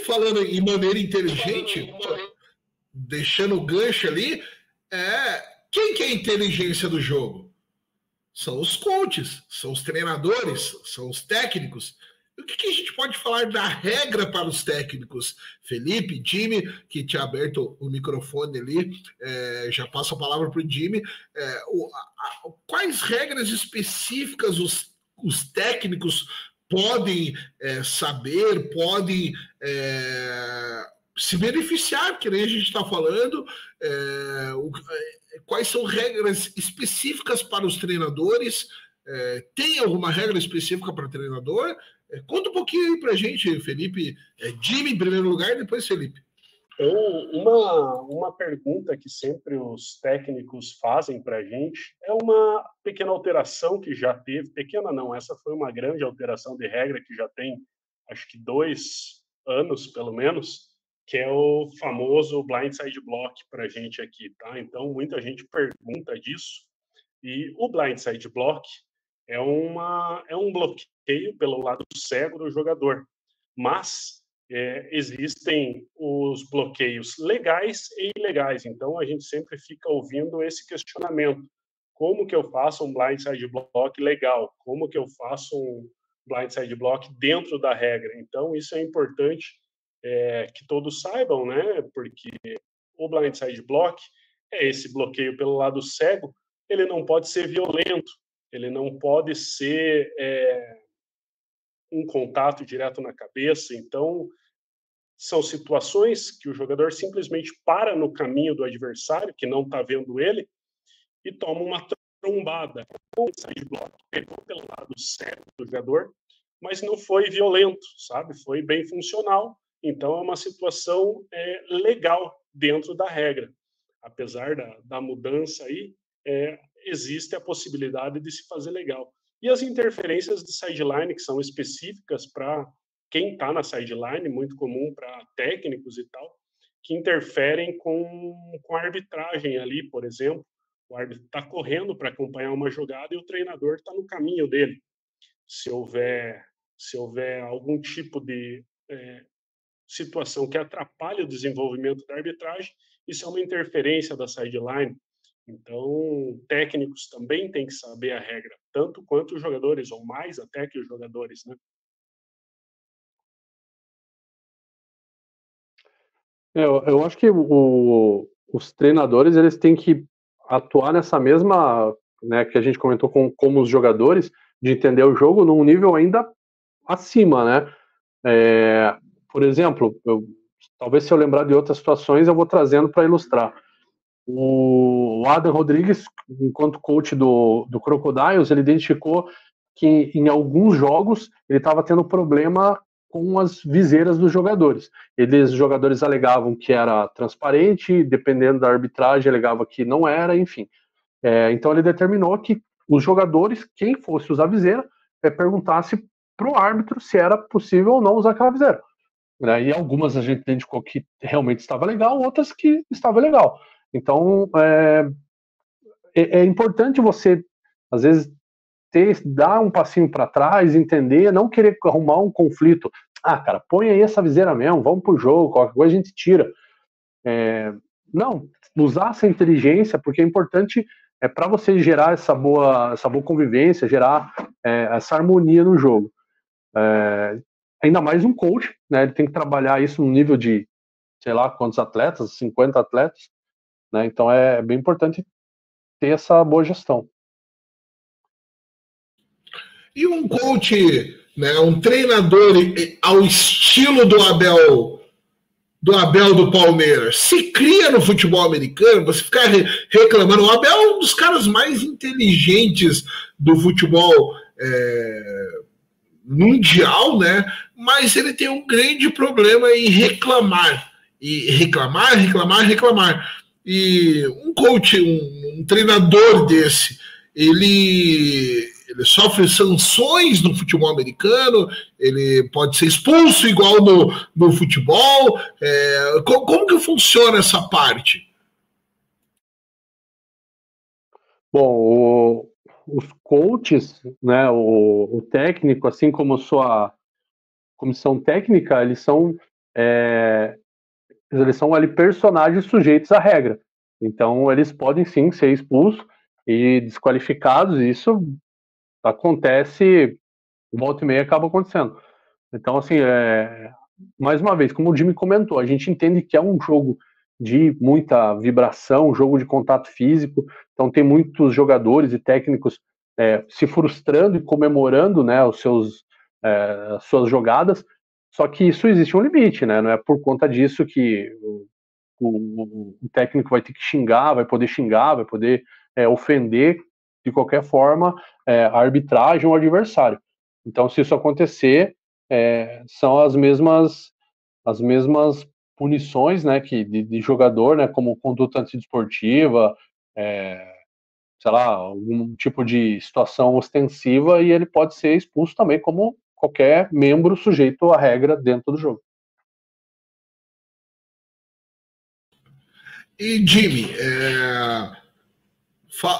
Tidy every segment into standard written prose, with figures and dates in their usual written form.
falando em maneira inteligente, deixando o gancho ali, quem que é a inteligência do jogo? São os coaches, são os treinadores, são os técnicos. O que a gente pode falar da regra para os técnicos? Felipe, Jimmy, que tinha aberto o microfone ali, já passo a palavra para o Jimmy. Quais regras específicas os técnicos podem saber, podem se beneficiar, que nem a gente está falando, quais são regras específicas para os treinadores? Tem alguma regra específica para o treinador? Conta um pouquinho aí para a gente, Felipe. Jimmy em primeiro lugar, depois Felipe. Uma pergunta que sempre os técnicos fazem para a gente é uma pequena alteração que já teve, pequena não, essa foi uma grande alteração de regra que já tem, acho que 2 anos, pelo menos, que é o famoso blindside block para a gente aqui, tá? Então, muita gente pergunta disso, e o blindside block é um bloqueio pelo lado cego do jogador, mas existem os bloqueios legais e ilegais, então a gente sempre fica ouvindo esse questionamento: como que eu faço um blindside block legal? Como que eu faço um blindside block dentro da regra? Então isso é importante que todos saibam, né? Porque o blindside block é esse bloqueio pelo lado cego, ele não pode ser violento, ele não pode ser um contato direto na cabeça. Então, são situações que o jogador simplesmente para no caminho do adversário, que não está vendo ele, e toma uma trombada. O side block pegou pelo lado cego do jogador, mas não foi violento, sabe? Foi bem funcional. Então, é uma situação legal dentro da regra. Apesar da mudança aí, existe a possibilidade de se fazer legal. E as interferências de sideline, que são específicas para quem está na sideline, muito comum para técnicos e tal, que interferem com a arbitragem ali, por exemplo. O árbitro está correndo para acompanhar uma jogada e o treinador está no caminho dele. Se houver algum tipo de situação que atrapalhe o desenvolvimento da arbitragem, isso é uma interferência da sideline. Então, técnicos também têm que saber a regra, tanto quanto os jogadores, ou mais até que os jogadores, né? Eu acho que os treinadores eles têm que atuar nessa mesma, né, que a gente comentou como os jogadores, de entender o jogo num nível ainda acima, né? Por exemplo, talvez se eu lembrar de outras situações, eu vou trazendo para ilustrar. O Adam Rodrigues, enquanto coach do Crocodiles, ele identificou que em alguns jogos ele estava tendo problema com as viseiras dos jogadores. Os jogadores alegavam que era transparente, dependendo da arbitragem, alegava que não era, enfim. Então ele determinou que os jogadores, quem fosse usar viseira, perguntasse para o árbitro se era possível ou não usar aquela viseira. E algumas a gente identificou que realmente estava legal, outras que estava legal. Então, é importante você, às vezes, dar um passinho para trás, entender, não querer arrumar um conflito. Cara, põe aí essa viseira mesmo, vamos pro jogo, qualquer coisa a gente tira. Não, usar essa inteligência, porque é importante para você gerar essa boa convivência, gerar essa harmonia no jogo. Ainda mais um coach, né? Ele tem que trabalhar isso no nível de, sei lá, quantos atletas, 50 atletas, né? Então é bem importante ter essa boa gestão. E um coach, né, um treinador ao estilo do Abel do Palmeiras, se cria no futebol americano? Você ficar reclamando, o Abel é um dos caras mais inteligentes do futebol mundial, né? Mas ele tem um grande problema em reclamar. E reclamar. E um coach, um treinador desse, ele sofre sanções no futebol americano, ele pode ser expulso igual no futebol. Como que funciona essa parte? Bom, os coaches, né, o técnico, assim como a sua comissão técnica, eles são eles são ali personagens sujeitos à regra. Então, eles podem sim ser expulsos e desqualificados, e isso acontece, volta e meia acaba acontecendo. Então, assim, mais uma vez, como o Jimmy comentou, a gente entende que é um jogo de muita vibração, um jogo de contato físico, então tem muitos jogadores e técnicos se frustrando e comemorando, né, as suas jogadas, só que isso existe um limite, né, não é por conta disso que o técnico vai ter que xingar, vai poder ofender de qualquer forma a arbitragem ou o adversário. Então, se isso acontecer, são as mesmas punições, né, que de jogador, né, como conduta antidesportiva, sei lá, algum tipo de situação ostensiva, e ele pode ser expulso também como qualquer membro sujeito à regra dentro do jogo. E Jimmy,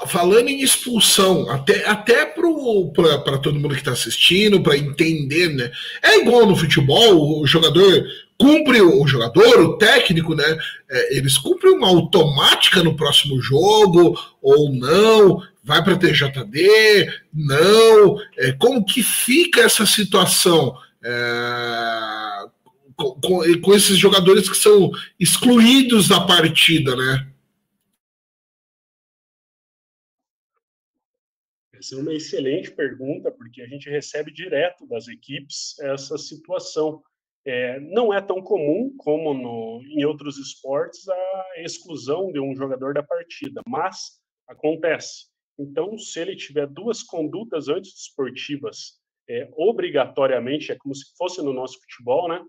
falando em expulsão, até para todo mundo que está assistindo, para entender, né? É igual no futebol, o jogador cumpre, o técnico, né? Eles cumprem uma automática no próximo jogo, ou não, vai para TJD, não. Como que fica essa situação? Com esses jogadores que são excluídos da partida, né? Essa é uma excelente pergunta, porque a gente recebe direto das equipes essa situação. Não é tão comum como em outros esportes a exclusão de um jogador da partida, mas acontece. Então, se ele tiver duas condutas antidesportivas, obrigatoriamente, é como se fosse no nosso futebol, né?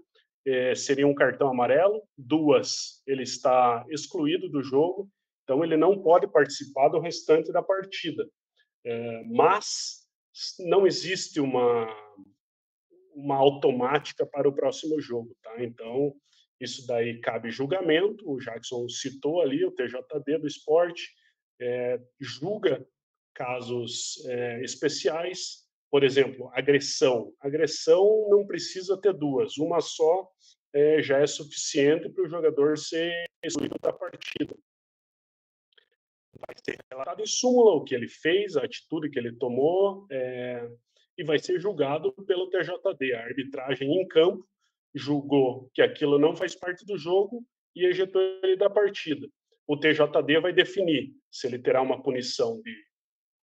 Seria um cartão amarelo, duas, ele está excluído do jogo, então ele não pode participar do restante da partida. Mas não existe uma automática para o próximo jogo, tá? Então, isso daí cabe julgamento, o Jackson citou ali, o TJD do esporte, julga casos especiais, por exemplo, agressão. Agressão não precisa ter duas, uma só já é suficiente para o jogador ser excluído da partida. Vai ser relatado em súmula o que ele fez, a atitude que ele tomou, e vai ser julgado pelo TJD. A arbitragem em campo julgou que aquilo não faz parte do jogo e ejetou ele da partida. O TJD vai definir se ele terá uma punição de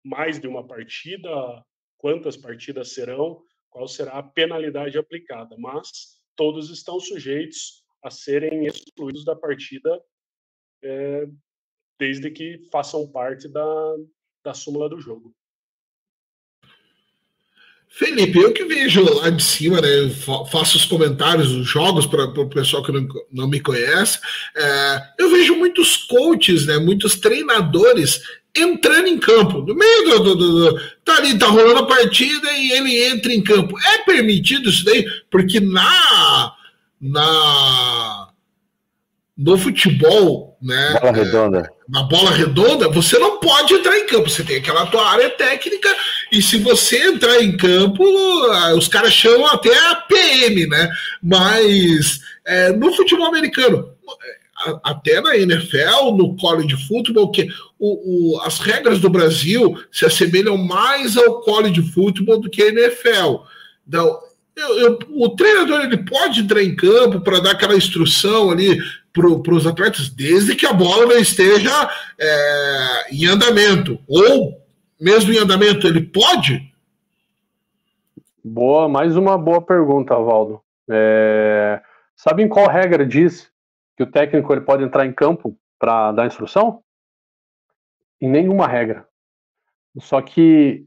mais de uma partida, quantas partidas serão, qual será a penalidade aplicada, mas todos estão sujeitos a serem excluídos da partida desde que façam parte da súmula do jogo. Felipe, eu que vejo lá de cima, né, faço os comentários dos jogos para o pessoal que não me conhece, eu vejo muitos coaches, né, muitos treinadores entrando em campo, no meio tá ali, tá rolando a partida e ele entra em campo. É permitido isso daí? Porque no futebol, né? Bola redonda. Na bola redonda, você não pode entrar em campo. Você tem aquela tua área técnica e se você entrar em campo, os caras chamam até a PM, né? Mas no futebol americano, até na NFL, no college football, que as regras do Brasil se assemelham mais ao college football do que a NFL. Então, o treinador ele pode entrar em campo para dar aquela instrução ali para os atletas, desde que a bola não esteja em andamento, ou mesmo em andamento, ele pode? Mais uma boa pergunta, Valdo. Sabe em qual regra diz que o técnico ele pode entrar em campo para dar instrução? Em nenhuma regra. Só que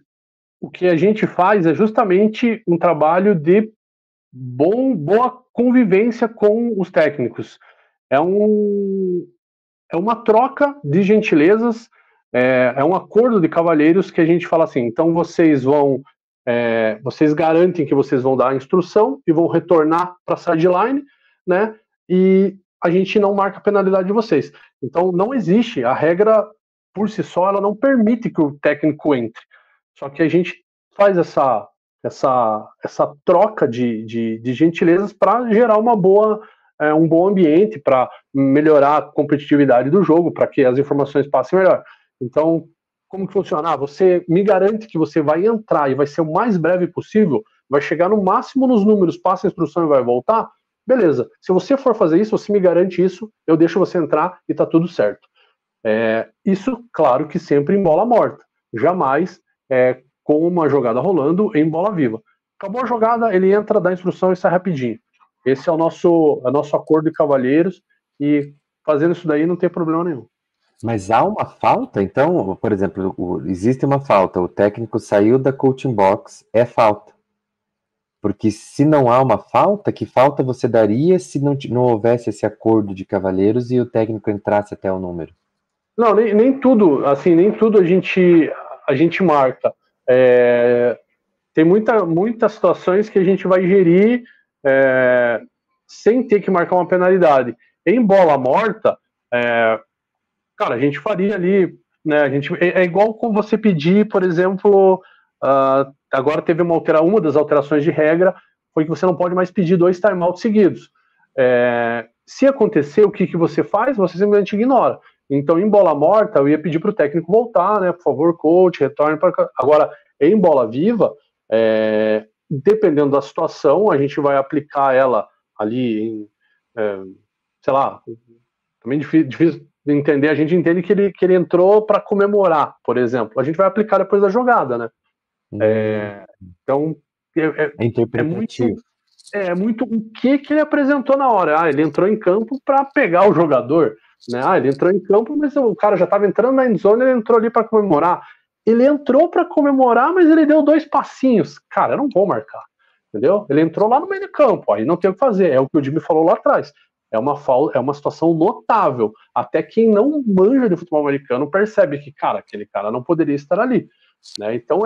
o que a gente faz é justamente um trabalho de boa convivência com os técnicos. É uma troca de gentilezas, é um acordo de cavalheiros que a gente fala assim, então vocês garantem que vocês vão dar a instrução e vão retornar para a sideline, né, e a gente não marca a penalidade de vocês. Então não existe, a regra por si só, ela não permite que o técnico entre, só que a gente faz essa troca de gentilezas para gerar uma boa um bom ambiente para melhorar a competitividade do jogo, para que as informações passem melhor. Então, como que funciona? Você me garante que você vai entrar e vai ser o mais breve possível, vai chegar no máximo nos números, passa a instrução e vai voltar? Beleza. Se você for fazer isso, você me garante isso, eu deixo você entrar e tá tudo certo. Isso, claro que sempre em bola morta. Jamais com uma jogada rolando em bola viva. Acabou a jogada, ele entra, dá a instrução e sai rapidinho. Esse é o nosso acordo de cavalheiros, e fazendo isso daí não tem problema nenhum. Mas há uma falta? Então, por exemplo, existe uma falta, o técnico saiu da coaching box, é falta. Porque se não há uma falta, que falta você daria se não houvesse esse acordo de cavalheiros e o técnico entrasse até o número? Não, nem tudo, assim, nem tudo a gente marca. Tem muitas situações que a gente vai gerir sem ter que marcar uma penalidade. Em bola morta, cara, a gente faria ali, né? É igual como você pedir, por exemplo, agora teve uma das alterações de regra foi que você não pode mais pedir 2 timeouts seguidos. Se acontecer, o que você faz? Você simplesmente ignora. Então, em bola morta, eu ia pedir para o técnico voltar, né? Por favor, coach, retorne para cá. Agora, em bola viva, dependendo da situação, a gente vai aplicar ela ali em, sei lá, também difícil de entender, a gente entende que ele entrou para comemorar, por exemplo. A gente vai aplicar depois da jogada, né? Então, interpretativo. É muito o que ele apresentou na hora. Ele entrou em campo para pegar o jogador, né? Ele entrou em campo, mas o cara já estava entrando na endzone, ele entrou ali para comemorar. Ele entrou para comemorar, mas ele deu 2 passinhos. Cara, eu não vou marcar, entendeu? Ele entrou lá no meio do campo, aí não tem o que fazer. É o que o Jimmy falou lá atrás. É uma situação notável. Até quem não manja de futebol americano percebe que, cara, aquele cara não poderia estar ali, né? Então,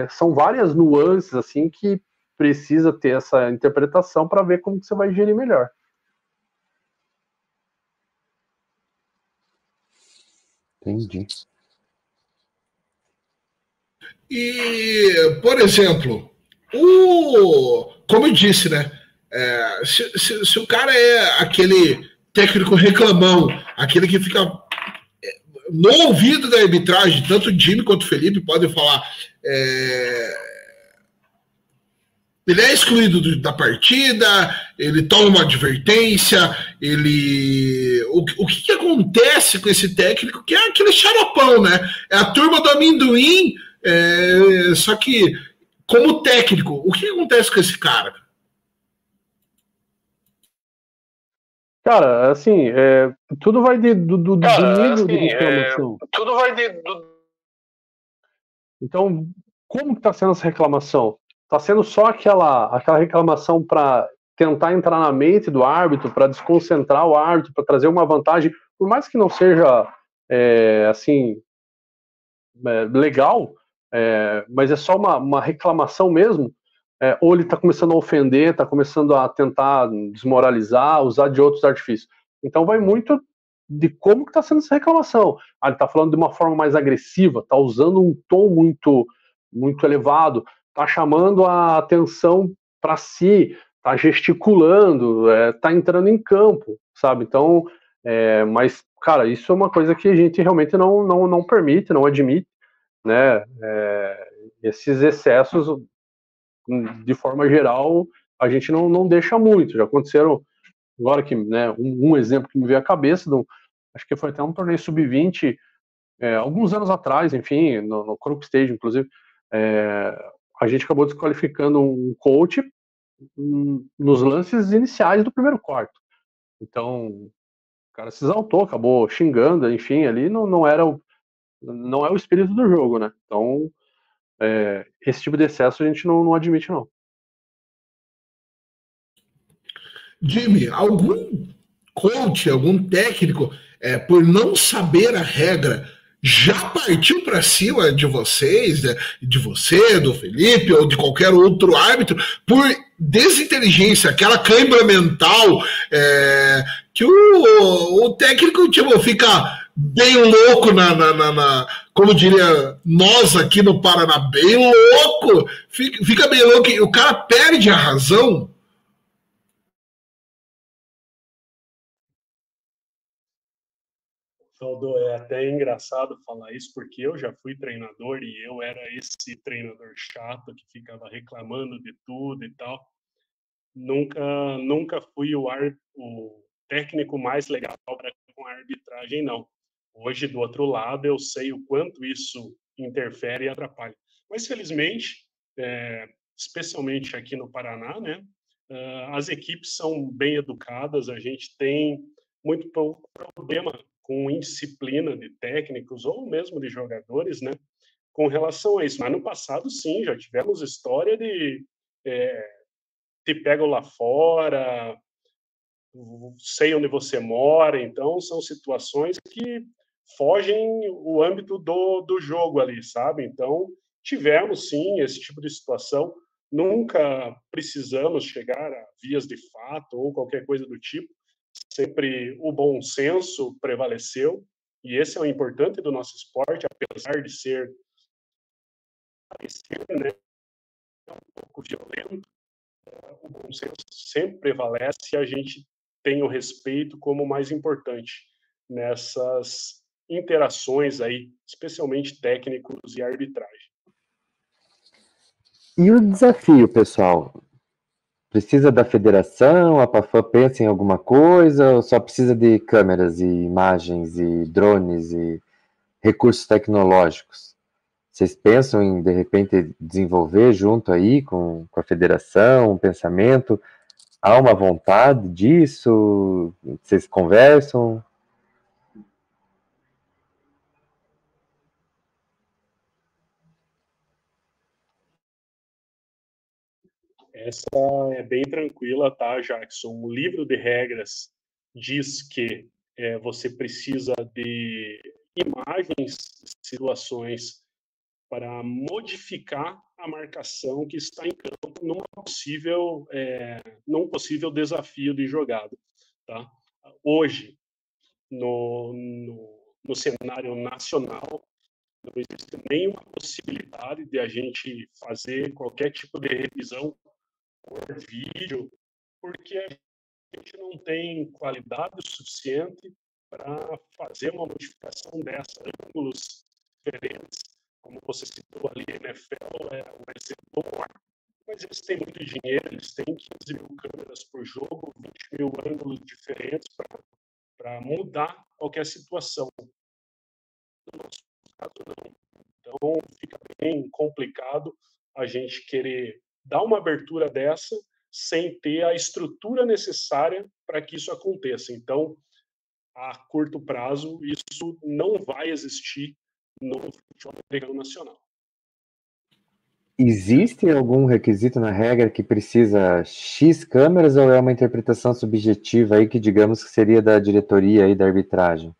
são várias nuances assim que precisa ter essa interpretação para ver como que você vai gerir melhor. Entendi. E, por exemplo, como eu disse, né? Se o cara é aquele técnico reclamão, aquele que fica no ouvido da arbitragem, tanto o Jimmy quanto o Felipe podem falar, ele é excluído da partida, ele toma uma advertência, o que acontece com esse técnico, que é aquele xaropão, né? É a turma do amendoim, só que, como técnico, o que acontece com esse cara? Cara, assim, tudo vai do nível de reclamação. Tudo vai Então, como que está sendo essa reclamação? Está sendo só aquela reclamação para tentar entrar na mente do árbitro, para desconcentrar o árbitro, para trazer uma vantagem, por mais que não seja legal, mas é só uma reclamação mesmo. Ou ele está começando a ofender, está começando a tentar desmoralizar, usar de outros artifícios. Então vai muito de como que está sendo essa reclamação. Ele está falando de uma forma mais agressiva, está usando um tom muito, muito elevado, está chamando a atenção para si, está gesticulando, está entrando em campo, sabe? Então, mas, cara, isso é uma coisa que a gente realmente não permite, não admite, né? Esses excessos, de forma geral, a gente não deixa muito. Já aconteceram, agora que, né, um exemplo que me veio à cabeça, acho que foi até um torneio sub-20, alguns anos atrás, enfim, no Crook Stage, inclusive, a gente acabou desqualificando um coach nos lances iniciais do primeiro quarto. Então, o cara se exaltou, acabou xingando, enfim, ali não é o espírito do jogo, né? Então, esse tipo de excesso a gente não admite, não. Jimmy, algum coach, algum técnico, por não saber a regra, já partiu para cima de vocês, de você, do Felipe, ou de qualquer outro árbitro, por desinteligência, aquela cãibra mental, que o técnico fica bem louco como diria nós aqui no Paraná, bem louco, fica bem louco, e o cara perde a razão. Aldo, é até engraçado falar isso, porque eu já fui treinador e eu era esse treinador chato que ficava reclamando de tudo e tal. Nunca fui o técnico mais legal com a arbitragem, não. Hoje, do outro lado, eu sei o quanto isso interfere e atrapalha. Mas, felizmente, especialmente aqui no Paraná, né, as equipes são bem educadas, a gente tem muito pouco problema com indisciplina de técnicos ou mesmo de jogadores, né, com relação a isso. Mas no passado, sim, já tivemos história de te pegam lá fora, sei onde você mora, então são situações que fogem o âmbito do jogo ali, sabe? Então, tivemos sim esse tipo de situação, nunca precisamos chegar a vias de fato ou qualquer coisa do tipo, sempre o bom senso prevaleceu, e esse é o importante do nosso esporte, apesar de ser, né, um pouco violento, o bom senso sempre prevalece e a gente tem o respeito como o mais importante nessas interações aí, especialmente técnicos e arbitragem. E o desafio, pessoal? Precisa da federação? A PAFAM pensa em alguma coisa? Ou só precisa de câmeras e imagens e drones e recursos tecnológicos? Vocês pensam em, de repente, desenvolver junto aí com a federação um pensamento? Há uma vontade disso? Vocês conversam? Essa é bem tranquila, tá, Jackson? O livro de regras diz que você precisa de imagens, situações para modificar a marcação que está em campo num possível desafio de jogada. Tá? Hoje, no cenário nacional, não existe nenhuma possibilidade de a gente fazer qualquer tipo de revisão por vídeo, porque a gente não tem qualidade suficiente para fazer uma modificação dessa, ângulos diferentes. Como você citou ali, a NFL é um exemplo, mas eles têm muito dinheiro, eles têm 15 mil câmeras por jogo, 20 mil ângulos diferentes para mudar qualquer situação. No nosso caso, não. Então, fica bem complicado a gente querer dar uma abertura dessa sem ter a estrutura necessária para que isso aconteça. Então, a curto prazo, isso não vai existir no futebol americano nacional. Existe algum requisito na regra que precisa X câmeras ou é uma interpretação subjetiva aí que digamos que seria da diretoria aí da arbitragem?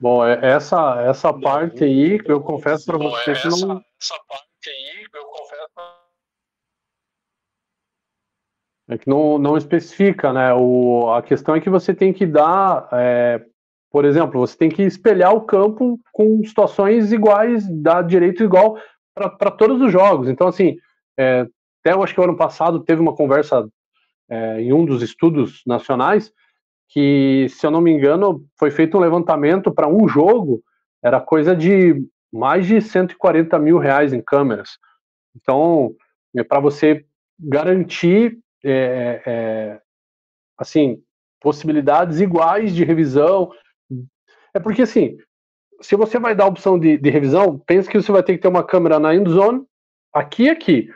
Bom, essa parte aí, eu confesso para você que não. Essa parte aí, eu confesso. É que não especifica, né? A questão é que você tem que dar, por exemplo, você tem que espelhar o campo com situações iguais, dar direito igual para todos os jogos. Então, assim, até eu acho que o ano passado teve uma conversa em um dos estudos nacionais que, se eu não me engano, foi feito um levantamento para um jogo, era coisa de mais de 140 mil reais em câmeras. Então, para você garantir assim, possibilidades iguais de revisão. É porque, assim, se você vai dar a opção de revisão, pense que você vai ter que ter uma câmera na end zone, aqui e aqui.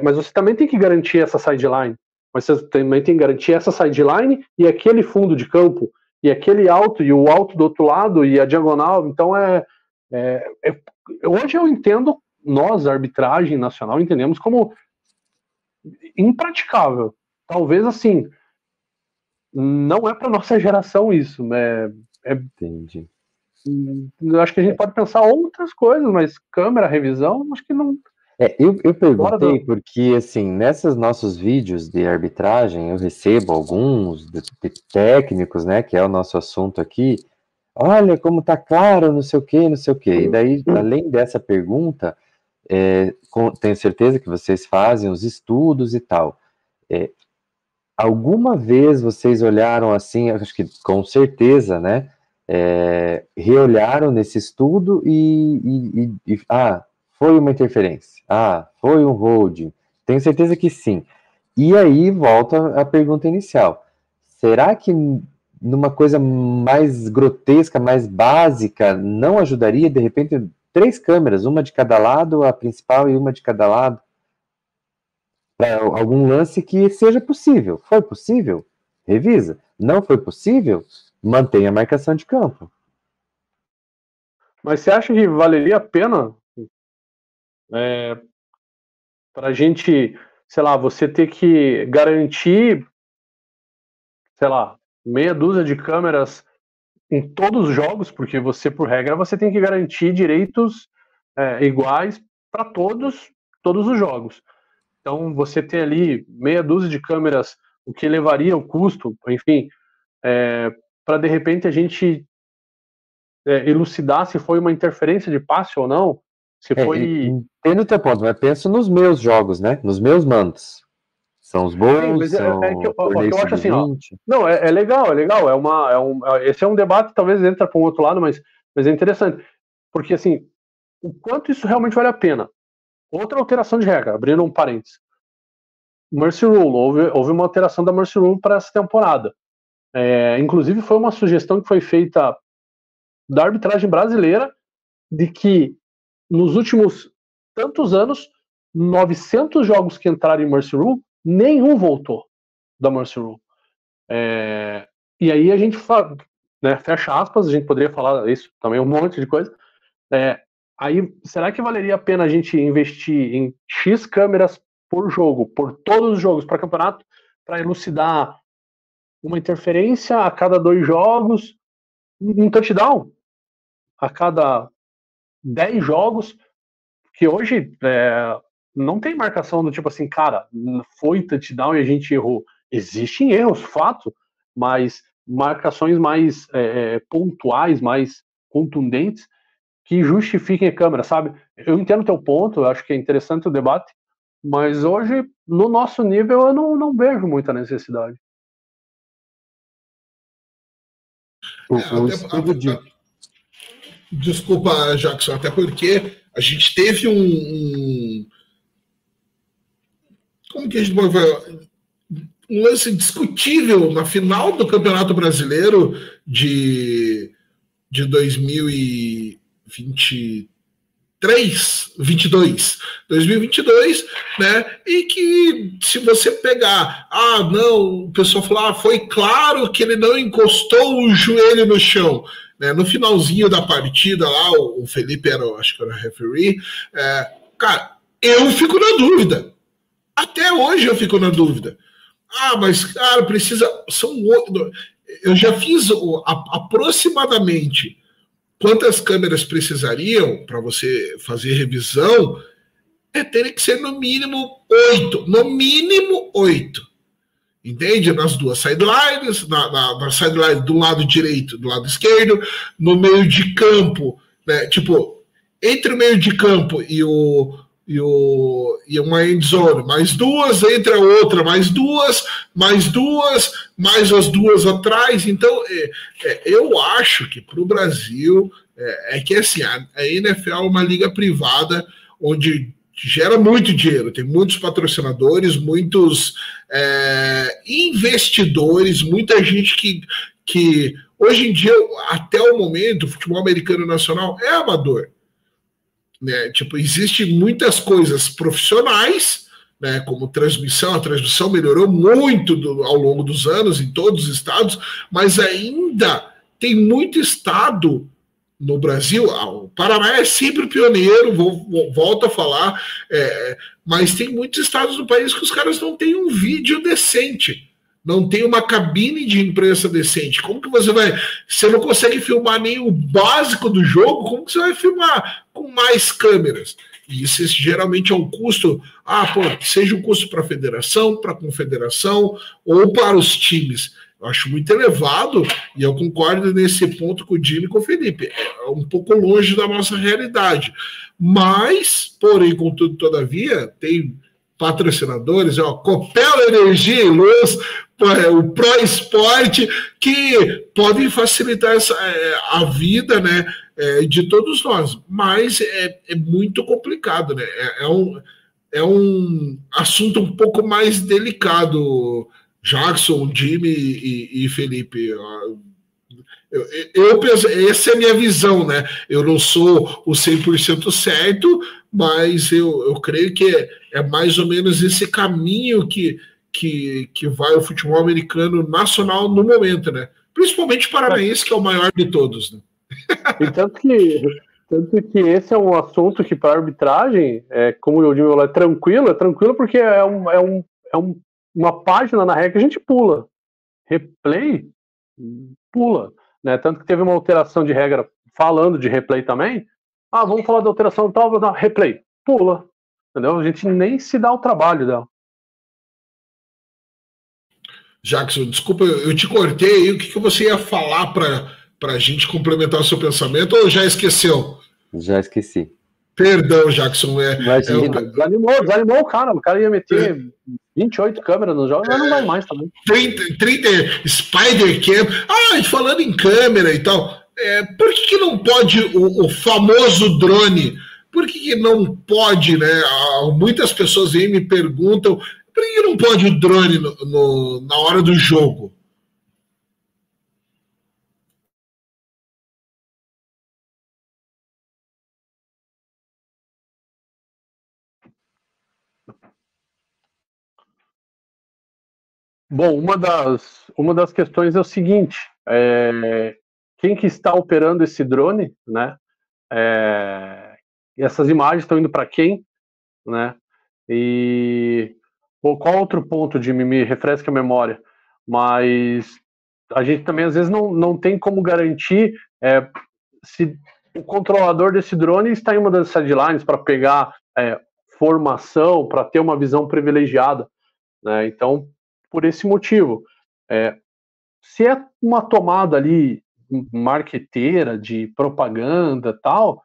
Mas você também tem que garantir essa sideline. Mas você também tem que garantir essa sideline e aquele fundo de campo, e aquele alto, e o alto do outro lado, e a diagonal. Então, hoje eu entendo, nós, a arbitragem nacional, entendemos como impraticável. Talvez, assim, não é para nossa geração isso, né? Entendi. Eu acho que a gente pode pensar outras coisas, mas câmera, revisão, acho que não. Eu perguntei porque, assim, nesses nossos vídeos de arbitragem, eu recebo alguns de técnicos, né, que é o nosso assunto aqui. Olha como tá claro, não sei o quê, não sei o quê. E daí, além dessa pergunta, tenho certeza que vocês fazem os estudos e tal. Alguma vez vocês olharam assim, acho que com certeza, né? Reolharam nesse estudo foi uma interferência, foi um holding. Tenho certeza que sim. E aí volta a pergunta inicial. Será que numa coisa mais grotesca, mais básica, não ajudaria, de repente, 3 câmeras, uma de cada lado, a principal e uma de cada lado, para algum lance que seja possível? Foi possível? Revisa. Não foi possível? Mantenha a marcação de campo. Mas você acha que valeria a pena para a gente, sei lá, você ter que garantir, sei lá, meia dúzia de câmeras em todos os jogos, porque você, por regra, você tem que garantir direitos iguais para todos os jogos. Então, você tem ali meia dúzia de câmeras, o que elevaria o custo, enfim, para de repente a gente elucidar se foi uma interferência de passe ou não, se foi... Entendo o teu ponto, mas penso nos meus jogos, né? Nos meus mantos. São os bons, Sim, mas que eu acho assim, ó, não, é legal, esse é um debate, talvez entra para um outro lado, mas é interessante, porque assim, o quanto isso realmente vale a pena. Outra alteração de regra, abrindo um parênteses, Mercy Rule, houve uma alteração da Mercy Rule para essa temporada, inclusive foi uma sugestão que foi feita da arbitragem brasileira, de que nos últimos tantos anos, 900 jogos que entraram em Mercy Rule, nenhum voltou da Mercy Rule. E aí a gente fala, né, fecha aspas, a gente poderia falar isso também, um monte de coisa. Aí, será que valeria a pena a gente investir em X câmeras por jogo, por todos os jogos para campeonato, para elucidar uma interferência a cada 2 jogos, um touchdown a cada 10 jogos, que hoje não tem marcação do tipo assim, cara, foi touchdown e a gente errou. Existem erros, fato, mas marcações mais pontuais, mais contundentes, que justifiquem a câmera, sabe? Eu entendo o teu ponto, eu acho que é interessante o debate, mas hoje, no nosso nível, eu não vejo muita necessidade. Desculpa, Jackson, até porque a gente teve como que a gente pode falar? Um lance discutível na final do Campeonato Brasileiro de 2022, né? E que se você pegar, não, o pessoal falou, foi claro que ele não encostou o joelho no chão. No finalzinho da partida lá, o Felipe acho que era referee, cara, eu fico na dúvida. Até hoje eu fico na dúvida. Mas, cara, precisa... Eu já fiz aproximadamente quantas câmeras precisariam para você fazer revisão, teria que ser no mínimo 8. No mínimo 8. Entende? Nas duas sidelines, na sideline do lado direito, do lado esquerdo, no meio de campo, né? Tipo, entre o meio de campo e uma end zone, mais 2, entre a outra, mais 2, mais as 2 atrás. Então, eu acho que para o Brasil, que assim, a NFL é uma liga privada onde gera muito dinheiro, tem muitos patrocinadores, muitos investidores, muita gente que hoje em dia, até o momento, o futebol americano nacional é amador. Né? Tipo, existem muitas coisas profissionais, né, como transmissão, a transmissão melhorou muito ao longo dos anos em todos os estados, mas ainda tem muito estado no Brasil, o Paraná é sempre pioneiro, volto a falar, mas tem muitos estados do país que os caras não têm um vídeo decente, não tem uma cabine de imprensa decente. Como que você não consegue filmar nem o básico do jogo, como que você vai filmar com mais câmeras? E isso geralmente é um custo, seja um custo para a federação, para a confederação ou para os times. Eu acho muito elevado, e eu concordo nesse ponto com o Jimmy e com o Felipe. É um pouco longe da nossa realidade. Mas, porém, contudo, todavia, tem patrocinadores, Copel Energia e Luz, o Pro Esporte, que podem facilitar a vida, né, de todos nós. Mas é muito complicado, né? É um assunto um pouco mais delicado, Jackson, Jimmy e Felipe. Essa é a minha visão, né? Eu não sou o 100% certo, mas eu creio que é mais ou menos esse caminho que vai o futebol americano nacional no momento, né? Principalmente o paranaense, que é o maior de todos, né? E tanto que esse é um assunto que para a arbitragem, como eu digo, é tranquilo porque uma página na regra que a gente pula. Replay, pula. Né? Tanto que teve uma alteração de regra falando de replay também. Vamos falar da alteração tal, replay, pula. Entendeu? A gente nem se dá o trabalho dela. Jackson, desculpa, eu te cortei aí. O que você ia falar para a gente complementar o seu pensamento, ou já esqueceu? Já esqueci. Perdão, Jackson. Desanimou o cara. O cara ia meter 28 câmeras no jogo, mas não vai mais também. 30 Spider-Cam. Falando em câmera e tal, por que não pode o famoso drone? Por que não pode, né? Muitas pessoas vêm e me perguntam, por que não pode o drone na hora do jogo? Bom, uma das questões é o seguinte: quem que está operando esse drone, né? Essas imagens estão indo para quem, né? E qual outro ponto, Jimmy? Me refresca a memória. Mas a gente também às vezes não tem como garantir se o controlador desse drone está em uma das sidelines para pegar formação, para ter uma visão privilegiada, né? Então, por esse motivo, se é uma tomada ali marqueteira, de propaganda tal,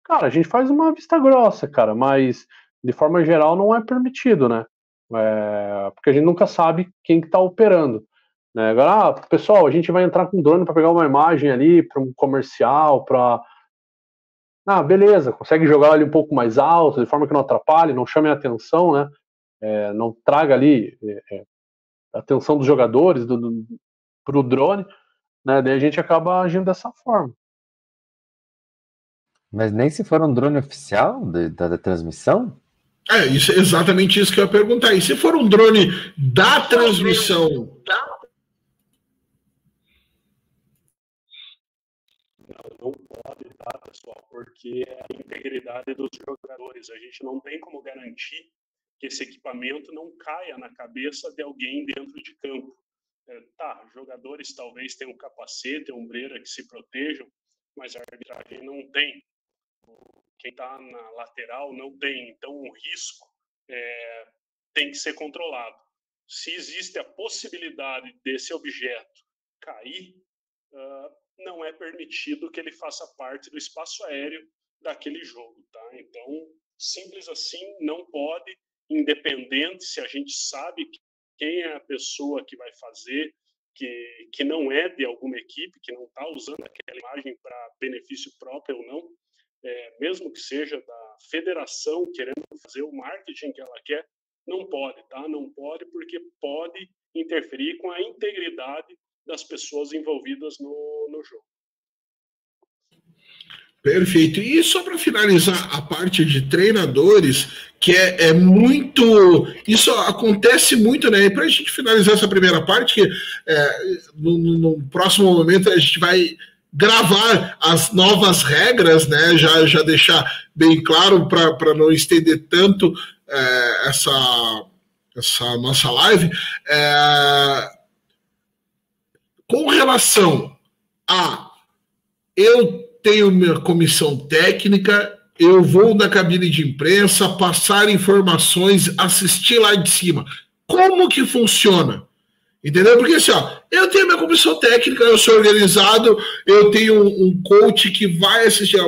cara, a gente faz uma vista grossa, cara, mas de forma geral não é permitido, né? Porque a gente nunca sabe quem que tá operando, né? Agora, pessoal, a gente vai entrar com drone para pegar uma imagem ali para um comercial, beleza, consegue jogar ali um pouco mais alto, de forma que não atrapalhe, não chame a atenção, né? Não traga ali a atenção dos jogadores pro drone, né? Daí a gente acaba agindo dessa forma. Mas nem se for um drone oficial da transmissão? Isso é exatamente isso que eu ia perguntar. E se for um drone da transmissão? Não pode, tá, pessoal? Porque é a integridade dos jogadores. A gente não tem como garantir que esse equipamento não caia na cabeça de alguém dentro de campo. Jogadores talvez tenham capacete, ombreira que se protejam, mas a arbitragem não tem. Quem está na lateral não tem. Então, o risco tem que ser controlado. Se existe a possibilidade desse objeto cair, não é permitido que ele faça parte do espaço aéreo daquele jogo, tá? Então, simples assim, não pode, independente se a gente sabe quem é a pessoa que vai fazer, que não é de alguma equipe, que não está usando aquela imagem para benefício próprio ou não, mesmo que seja da federação querendo fazer o marketing que ela quer, não pode, tá? Não pode, porque pode interferir com a integridade das pessoas envolvidas no jogo. Perfeito. E só para finalizar a parte de treinadores, que é muito... Isso acontece muito, né? E para a gente finalizar essa primeira parte, que no próximo momento a gente vai gravar as novas regras, né? Já deixar bem claro para não estender tanto essa nossa live. Com relação a eu tenho minha comissão técnica, eu vou na cabine de imprensa, passar informações, assistir lá de cima. Como que funciona? Entendeu? Porque assim, ó, eu tenho minha comissão técnica, eu sou organizado, eu tenho um coach que vai assistir, ó,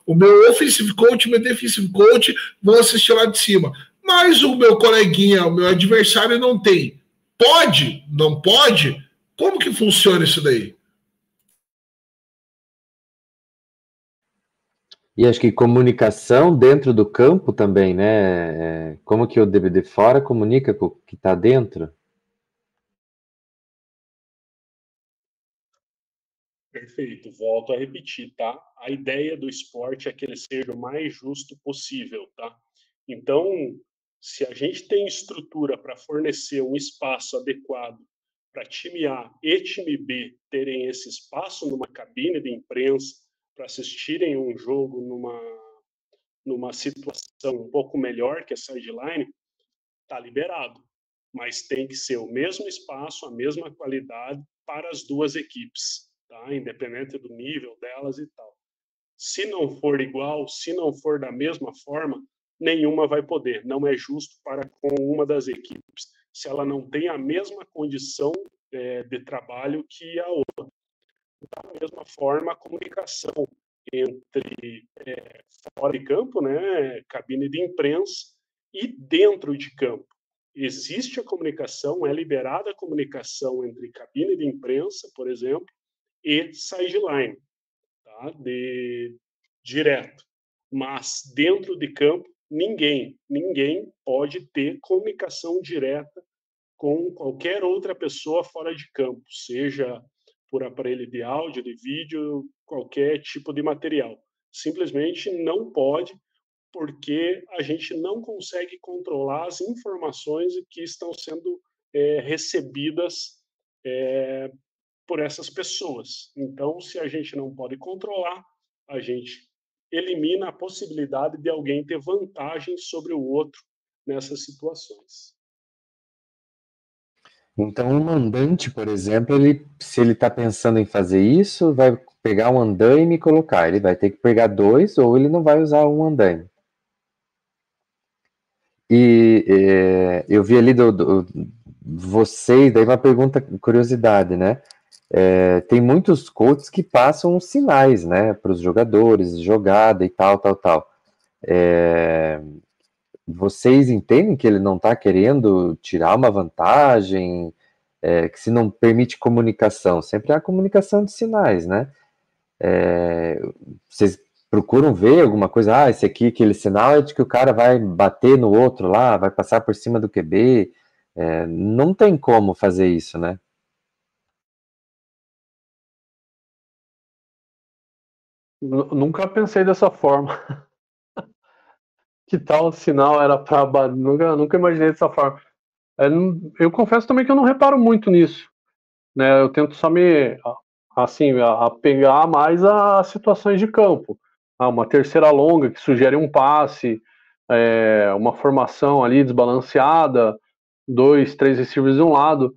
o meu offensive coach, meu defensive coach, vão assistir lá de cima. Mas o meu coleguinha, o meu adversário não tem. Pode? Não pode? Como que funciona isso daí? E acho que comunicação dentro do campo também, né? Como que o de fora comunica com o que está dentro? Perfeito, volto a repetir, tá? A ideia do esporte é que ele seja o mais justo possível, tá? Então, se a gente tem estrutura para fornecer um espaço adequado para time A e time B terem esse espaço numa cabine de imprensa para assistirem um jogo numa situação um pouco melhor que a sideline, tá liberado. Mas tem que ser o mesmo espaço, a mesma qualidade para as duas equipes, tá? Independente do nível delas e tal. Se não for igual, se não for da mesma forma, nenhuma vai poder. Não é justo para com uma das equipes, se ela não tem a mesma condição de trabalho que a outra. Da mesma forma, a comunicação entre fora de campo, né, cabine de imprensa, e dentro de campo. Existe a comunicação, é liberada a comunicação entre cabine de imprensa, por exemplo, e sideline, tá? Direto. Mas dentro de campo, ninguém pode ter comunicação direta com qualquer outra pessoa fora de campo, seja por aparelho de áudio, de vídeo, qualquer tipo de material. Simplesmente não pode, porque a gente não consegue controlar as informações que estão sendo recebidas por essas pessoas. Então, se a gente não pode controlar, a gente elimina a possibilidade de alguém ter vantagem sobre o outro nessas situações. Então, um mandante, por exemplo, se ele está pensando em fazer isso, vai pegar um andaime e colocar. Ele vai ter que pegar dois ou ele não vai usar um andaime. E eu vi ali vocês, daí uma pergunta, curiosidade, né? Tem muitos coaches que passam sinais, né, para os jogadores, jogada e tal, tal, tal. Vocês entendem que ele não está querendo tirar uma vantagem, que se não permite comunicação, sempre há comunicação de sinais, né? Vocês procuram ver alguma coisa, esse aqui, aquele sinal é de que o cara vai bater no outro lá, vai passar por cima do QB, não tem como fazer isso, né? Nunca pensei dessa forma. Que tal sinal era para. Nunca imaginei dessa forma. Eu confesso também que eu não reparo muito nisso, né? Eu tento só me assim apegar mais a situações de campo. Uma terceira longa que sugere um passe, uma formação ali desbalanceada, 2, 3 receivers de um lado.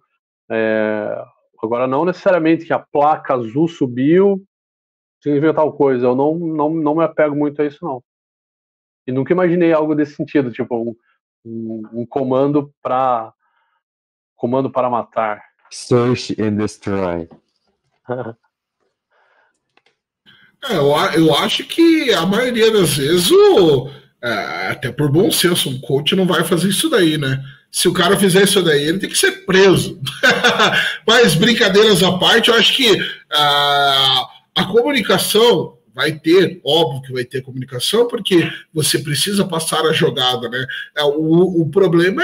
Agora, não necessariamente que a placa azul subiu, tem que ver tal coisa. Eu não me apego muito a isso, não. E nunca imaginei algo desse sentido, tipo um comando para matar. Search and destroy. Eu acho que a maioria das vezes, até por bom senso, um coach não vai fazer isso daí, né? Se o cara fizer isso daí, ele tem que ser preso. Mas brincadeiras à parte, eu acho que a comunicação vai ter, óbvio que vai ter comunicação, porque você precisa passar a jogada, né? O problema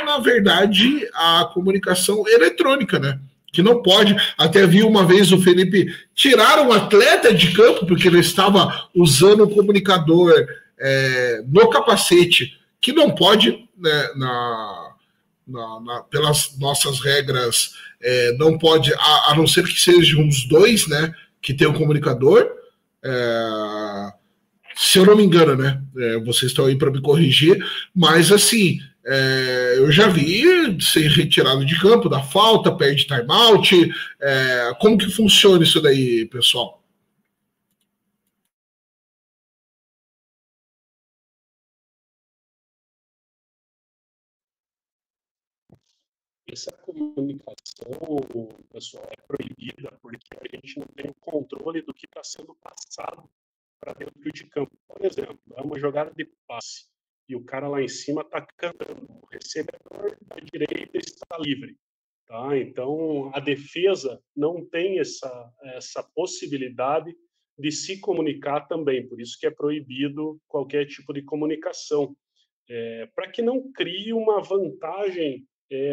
na verdade, a comunicação eletrônica, né? Que não pode. Até vi uma vez o Felipe tirar um atleta de campo porque ele estava usando o comunicador no capacete, que não pode, né, pelas nossas regras, não pode, a não ser que sejam os dois, né, que tem o comunicador. Se eu não me engano, né? Vocês estão aí para me corrigir, mas assim, eu já vi ser retirado de campo, da falta, perde timeout. Como que funciona isso daí, pessoal? essa comunicação, pessoal, é proibida porque a gente não tem o controle do que está sendo passado para dentro de campo. Por exemplo, é uma jogada de passe e o cara lá em cima está cantando, o recebedor da direita está livre. Tá? Então, a defesa não tem essa possibilidade de se comunicar também, por isso que é proibido qualquer tipo de comunicação, para que não crie uma vantagem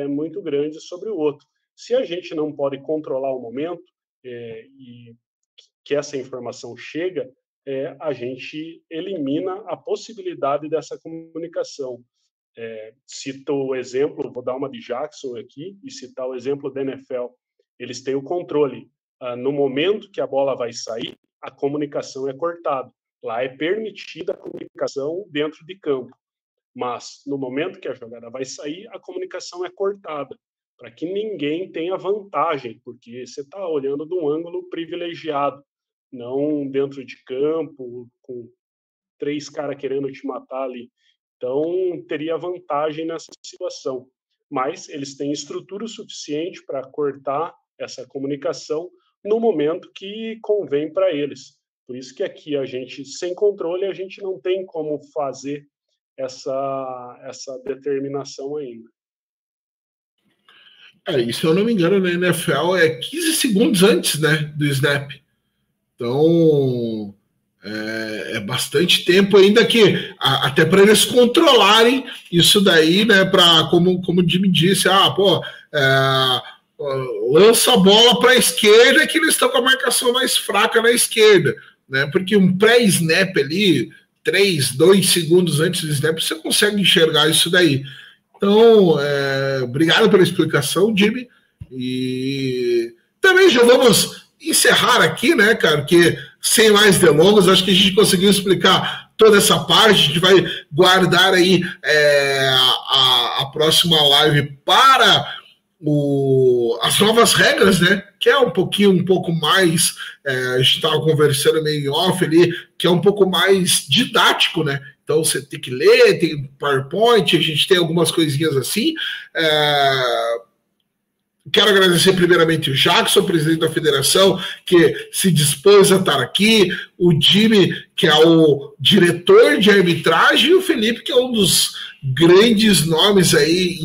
muito grande sobre o outro. Se a gente não pode controlar o momento e que essa informação chega, a gente elimina a possibilidade dessa comunicação. Cito o exemplo, vou dar uma de Jackson aqui e citar o exemplo da NFL. Eles têm o controle. No momento que a bola vai sair, a comunicação é cortada. Lá é permitida a comunicação dentro de campo. Mas, no momento que a jogada vai sair, a comunicação é cortada, para que ninguém tenha vantagem, porque você está olhando de um ângulo privilegiado, não dentro de campo, com 3 caras querendo te matar ali. Então, teria vantagem nessa situação. Mas eles têm estrutura suficiente para cortar essa comunicação no momento que convém para eles. Por isso que aqui a gente, sem controle, a gente não tem como fazer essa determinação ainda. E se eu não me engano, na NFL é 15 segundos antes, né, do snap. Então, é bastante tempo ainda que, até para eles controlarem isso daí, né, para, como o Jimmy disse, lança a bola para a esquerda que eles estão com a marcação mais fraca na esquerda, né, porque um pré-snap ali, 2 segundos antes do snap, você consegue enxergar isso daí. Então, obrigado pela explicação, Jimmy, e também já vamos encerrar aqui, né, cara, que sem mais delongas, acho que a gente conseguiu explicar toda essa parte. A gente vai guardar aí a próxima live para as novas regras, né, que é um pouco mais, a gente estava conversando meio em off ali, que é um pouco mais didático, né, então você tem que ler, tem PowerPoint, a gente tem algumas coisinhas assim. Quero agradecer primeiramente o Jackson, presidente da federação, que se dispôs a estar aqui, o Jimmy, que é o diretor de arbitragem, e o Felipe, que é um dos grandes nomes aí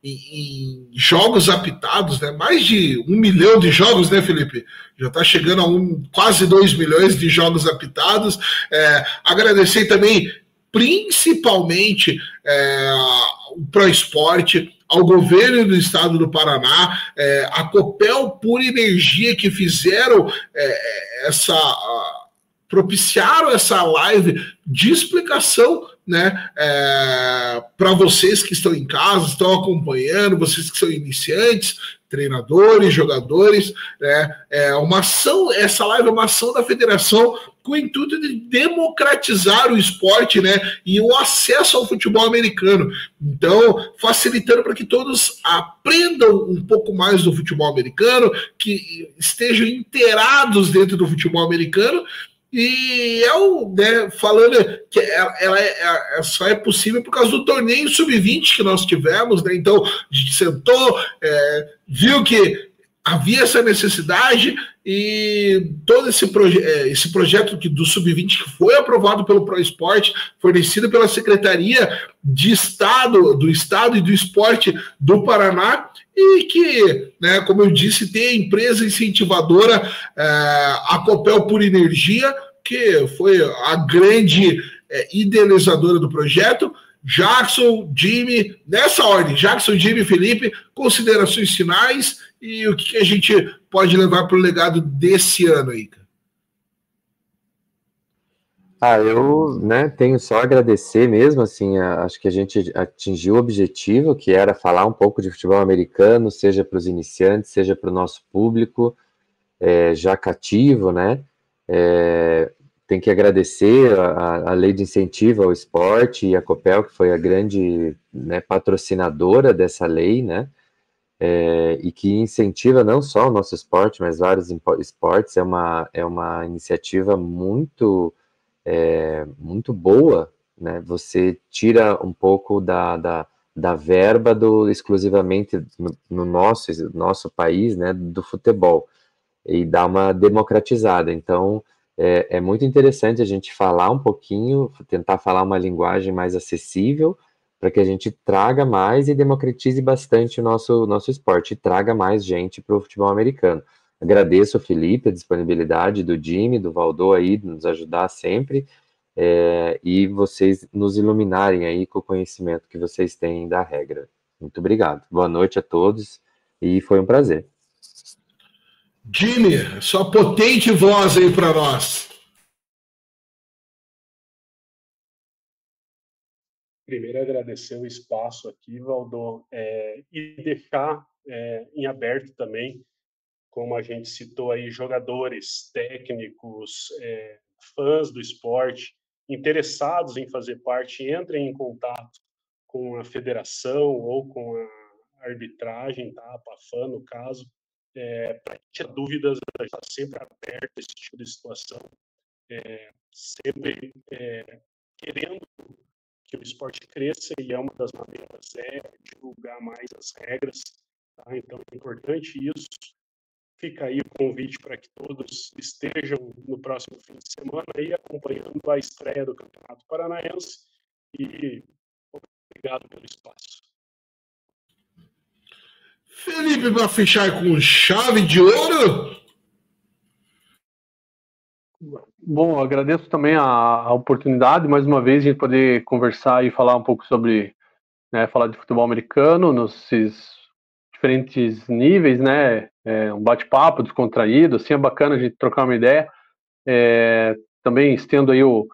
em jogos apitados, né? Mais de 1 milhão de jogos, né, Felipe? Já está chegando a quase 2 milhões de jogos apitados. Agradecer também, principalmente, o ProEsport, ao governo do estado do Paraná, a Copel Pura Energia, que fizeram propiciaram essa live de explicação, né, para vocês que estão em casa, estão acompanhando, vocês que são iniciantes, treinadores, jogadores, né, essa live é uma ação da federação com o intuito de democratizar o esporte, né, e o acesso ao futebol americano. Então, facilitando para que todos aprendam um pouco mais do futebol americano, que estejam inteirados dentro do futebol americano. E falando que ela só é possível por causa do torneio sub-20 que nós tivemos, né? Então a gente sentou, viu que havia essa necessidade, e todo esse projeto do sub-20 que foi aprovado pelo ProEsport, fornecido pela Secretaria de Estado, do Estado e do Esporte do Paraná, e que, né, como eu disse, tem a empresa incentivadora, a Copel Pura Energia, que foi a grande idealizadora do projeto. Jackson, Jimmy, nessa ordem, Jackson, Jimmy, Felipe, considerações finais e o que a gente pode levar para o legado desse ano aí, cara? Eu, né, tenho só a agradecer mesmo, assim, acho que a gente atingiu o objetivo, que era falar um pouco de futebol americano, seja para os iniciantes, seja para o nosso público já cativo, né, tem que agradecer a lei de incentivo ao esporte e a Copel, que foi a grande, né, patrocinadora dessa lei, né, e que incentiva não só o nosso esporte, mas vários esportes. É uma iniciativa muito muito boa, né? Você tira um pouco da da verba exclusivamente no nosso país, né, do futebol, e dar uma democratizada. Então, é muito interessante a gente falar um pouquinho, tentar falar uma linguagem mais acessível, para que a gente traga mais e democratize bastante o nosso esporte, e traga mais gente para o futebol americano. Agradeço ao Felipe, a disponibilidade do Jimmy, do Valdô aí, de nos ajudar sempre, e vocês nos iluminarem aí com o conhecimento que vocês têm da regra. Muito obrigado. Boa noite a todos, e foi um prazer. Jimmy, sua potente voz aí para nós. Primeiro, agradecer o espaço aqui, Valdô, e deixar em aberto também, como a gente citou aí, jogadores, técnicos, fãs do esporte, interessados em fazer parte, entrem em contato com a federação ou com a arbitragem, tá? A PAFAN, no caso, para tirar dúvidas, a gente está sempre aberto a esse tipo de situação, sempre querendo que o esporte cresça, e é uma das maneiras divulgar mais as regras, tá? Então é importante isso. Fica aí o convite para que todos estejam no próximo fim de semana aí acompanhando a estreia do Campeonato Paranaense, e obrigado pelo espaço. Felipe, para fechar com chave de ouro? Bom, agradeço também a oportunidade, mais uma vez, de poder conversar e falar um pouco sobre, né, falar de futebol americano nos diferentes níveis, né, um bate-papo descontraído, assim, é bacana a gente trocar uma ideia. Também estendo aí o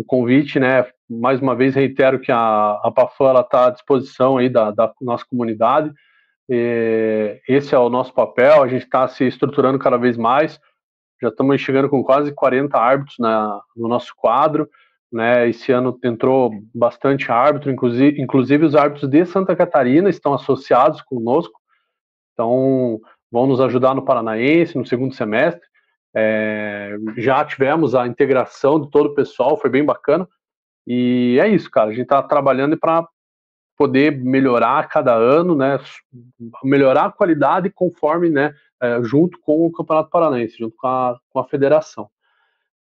convite, né, mais uma vez reitero que a PAFAN está à disposição aí da nossa comunidade. Esse é o nosso papel, a gente está se estruturando cada vez mais. Já estamos chegando com quase 40 árbitros no nosso quadro, né? Esse ano entrou bastante árbitro, inclusive os árbitros de Santa Catarina estão associados conosco, então vão nos ajudar no Paranaense, no segundo semestre. Já tivemos a integração de todo o pessoal, foi bem bacana, e é isso, cara, a gente está trabalhando para poder melhorar a cada ano, né? Melhorar a qualidade conforme, né? Junto com o Campeonato Paranaense, junto com a federação.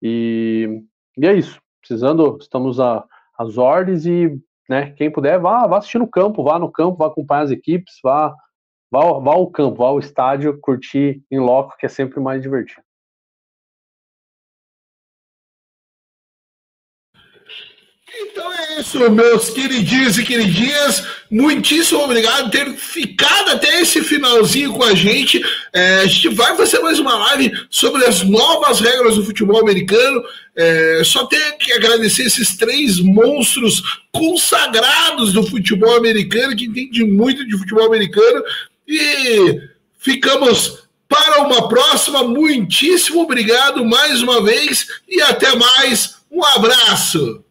E é isso. Precisando, estamos às ordens, e, né, quem puder, vá assistir no campo, vá acompanhar as equipes, vá ao campo, vá ao estádio, curtir em loco, que é sempre mais divertido. Então é isso, meus queridinhos e queridinhas. Muitíssimo obrigado por ter ficado até esse finalzinho com a gente. A gente vai fazer mais uma live sobre as novas regras do futebol americano. Só tenho que agradecer esses 3 monstros consagrados do futebol americano, que entendem muito de futebol americano. E ficamos para uma próxima. Muitíssimo obrigado mais uma vez, e até mais. Um abraço.